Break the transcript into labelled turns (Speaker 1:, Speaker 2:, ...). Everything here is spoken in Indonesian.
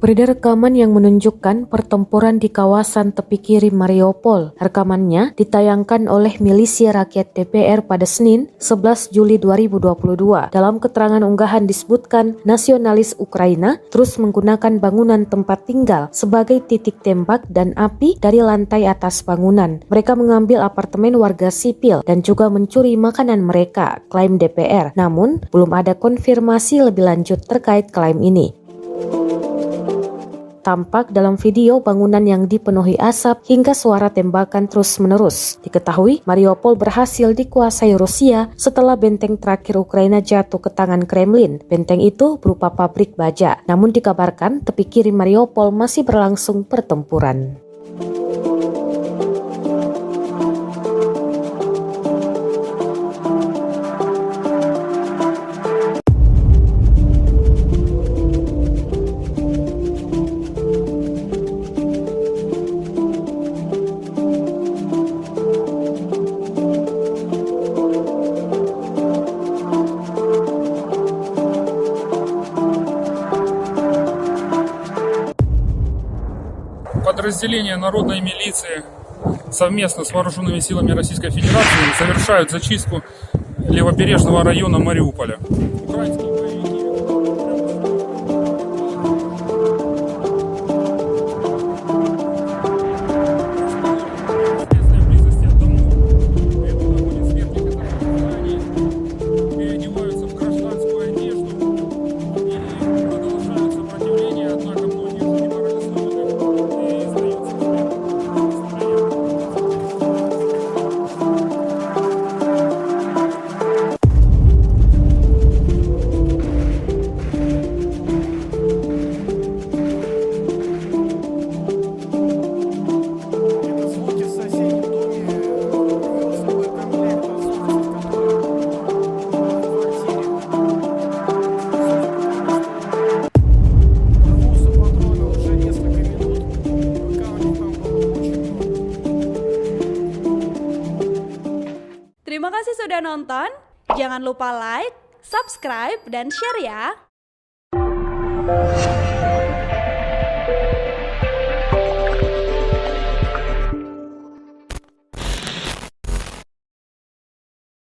Speaker 1: Beredar rekaman yang menunjukkan pertempuran di kawasan tepi kiri Mariupol. Rekamannya ditayangkan oleh Milisia Rakyat DPR pada Senin, 11 Juli 2022. Dalam keterangan unggahan disebutkan nasionalis Ukraina terus menggunakan bangunan tempat tinggal sebagai titik tembak dan api dari lantai atas bangunan. Mereka mengambil apartemen warga sipil dan juga mencuri makanan mereka, klaim DPR. Namun, belum ada konfirmasi lebih lanjut terkait klaim ini. Tampak dalam video bangunan yang dipenuhi asap hingga suara tembakan terus-menerus. Diketahui Mariupol berhasil dikuasai Rusia setelah benteng terakhir Ukraina jatuh ke tangan Kremlin. Benteng itu berupa pabrik baja. Namun dikabarkan tepi kiri Mariupol masih berlangsung pertempuran.
Speaker 2: Подразделения народной милиции совместно с вооруженными силами Российской Федерации совершают зачистку левобережного района Мариуполя. Украинские боевики в близости от домов ведут огонь из верхних этажей зданий, переодеваются в гражданскую одежду и продолжают сопротивление, однако многие уже деморализованы и сдаются в плен.
Speaker 3: Это звуки в соседнем доме привел с собой комплект отсутствует, который в квартире. Рвутся патроны уже несколько минут, пока у них там было очень много.
Speaker 4: Terima kasih sudah nonton. Jangan lupa like, subscribe, dan share ya.